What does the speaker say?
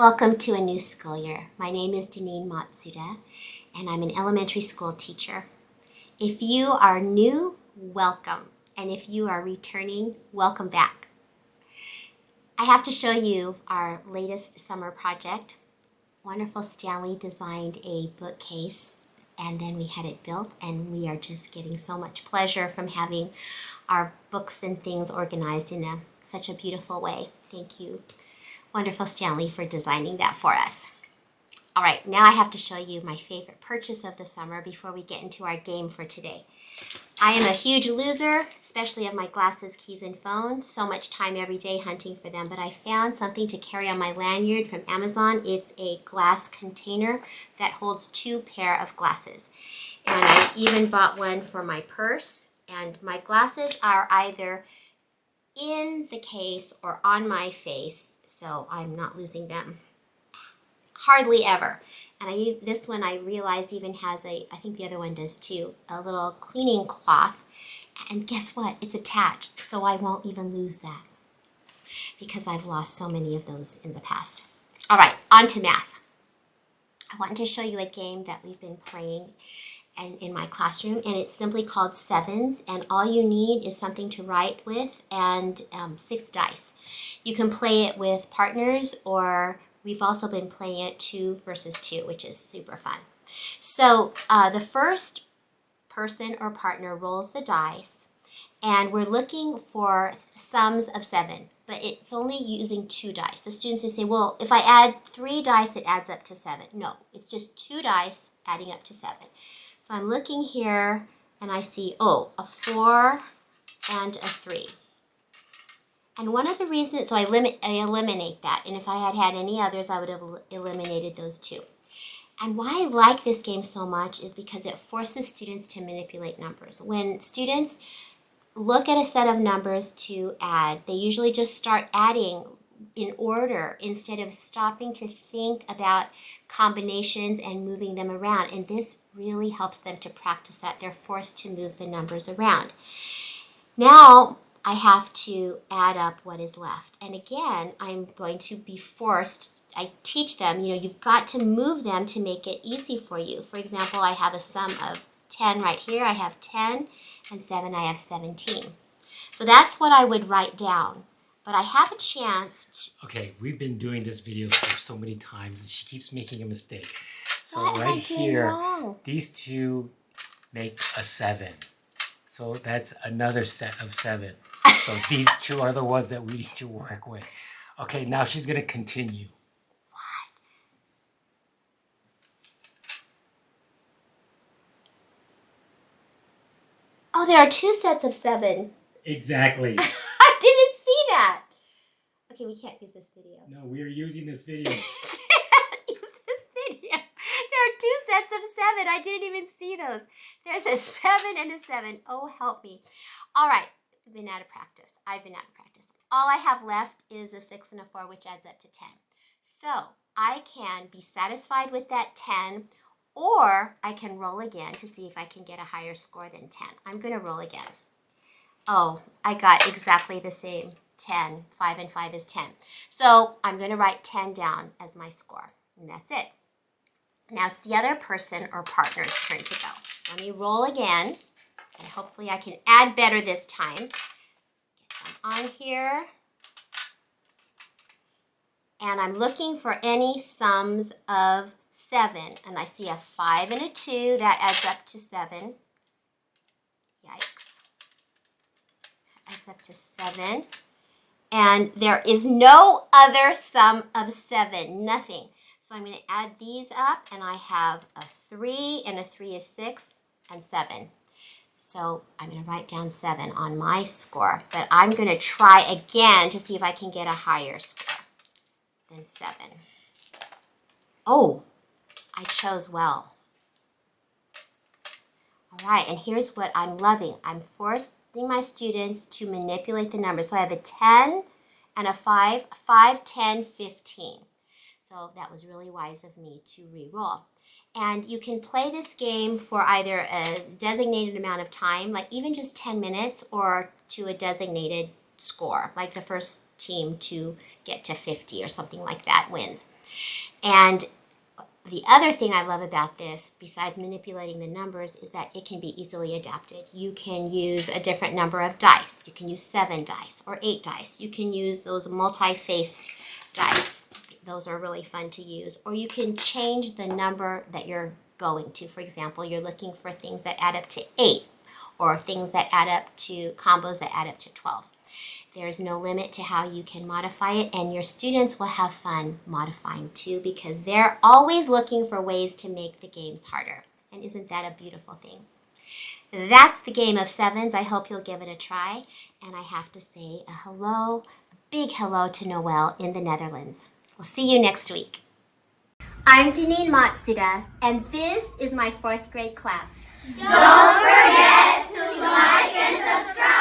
Welcome to a new school year. My name is Matsuda, and I'm an elementary school teacher. If you are new, welcome. And if you are returning, welcome back. I have to show you our latest summer project. Wonderful Stanley designed a bookcase, and then we had it built, and we are just getting so much pleasure from having our books and things organized in such a beautiful way. Thank you, Wonderful Stanley, for designing that for us. All right, now I have to show you my favorite purchase of the summer before we get into our game for today. I am a huge loser, especially of my glasses, keys, and phone. So much time every day hunting for them, but I found something to carry on my lanyard from Amazon. It's a glass container that holds 2 pair of glasses. And I even bought one for my purse, and my glasses are either in the case or on my face, so I'm not losing them hardly ever. And this one I realized even has I think the other one does too, a little cleaning cloth. And guess what? It's attached, so I won't even lose that because I've lost so many of those in the past. All right, on to math. I want to show you a game that we've been playing in my classroom, and it's simply called Sevens, and all you need is something to write with and 6 dice. You can play it with partners, or we've also been playing it 2 versus 2, which is super fun. So the first person or partner rolls the dice, and we're looking for sums of 7, but it's only using 2 dice. The students will say, well, if I add 3 dice, it adds up to 7. No, it's just 2 dice adding up to 7. So I'm looking here, and I see, a 4 and a 3. And one of the reasons, so I eliminate that. And if I had had any others, I would have eliminated those 2. And why I like this game so much is because it forces students to manipulate numbers. When students look at a set of numbers to add, they usually just start adding in order instead of stopping to think about combinations and moving them around. And this really helps them to practice that. They're forced to move the numbers around. Now I have to add up what is left. And again, I'm going to be forced. I teach them, you've got to move them to make it easy for you. For example, I have a sum of 10 right here. I have 10, and 7, I have 17. So that's what I would write down. But I have a chance to... Okay, we've been doing this video for so many times, and she keeps making a mistake. So What am I doing wrong? These 2 make a 7. So that's another set of 7. So these 2 are the ones that we need to work with. Okay, now she's going to continue. What? Oh, there are 2 sets of 7. Exactly. I didn't see that. Okay, we can't use this video. No, we are using this video. Use this video. There are 2 sets of 7. I didn't even see those. There's a 7 and a 7. Oh, help me. All right. I've been out of practice. All I have left is a 6 and a 4, which adds up to 10. So I can be satisfied with that 10, or I can roll again to see if I can get a higher score than 10. I'm going to roll again. Oh, I got exactly the same 10. 5 and 5 is 10. So I'm going to write 10 down as my score, and that's it. Now it's the other person or partner's turn to go. So let me roll again, and hopefully I can add better this time. Get them on here. And I'm looking for any sums of 7. And I see a 5 and a 2. That adds up to 7. Yikes. That adds up to 7. And there is no other sum of 7. Nothing. So I'm going to add these up, and I have a 3, and a 3 is 6, and 7. So I'm going to write down 7 on my score. But I'm going to try again to see if I can get a higher score than 7. Oh, I chose well. All right, and here's what I'm loving. I'm forcing my students to manipulate the numbers. So I have a 10 and a 5, 5, 10, 15. So that was really wise of me to re-roll. And you can play this game for either a designated amount of time, like even just 10 minutes, or to a designated score, like the first team to get to 50 or something like that wins. And the other thing I love about this, besides manipulating the numbers, is that it can be easily adapted. You can use a different number of dice. You can use 7 dice or 8 dice. You can use those multi-faced dice. Those are really fun to use. Or you can change the number that you're going to. For example, you're looking for things that add up to 8 or things that add up to combos that add up to 12. There's no limit to how you can modify it, and your students will have fun modifying too because they're always looking for ways to make the games harder. And isn't that a beautiful thing? That's the game of sevens. I hope you'll give it a try. And I have to say a hello, a big hello to Noelle in the Netherlands. We'll see you next week. I'm Janine Matsuda, and this is my 4th grade class. Don't forget to like and subscribe.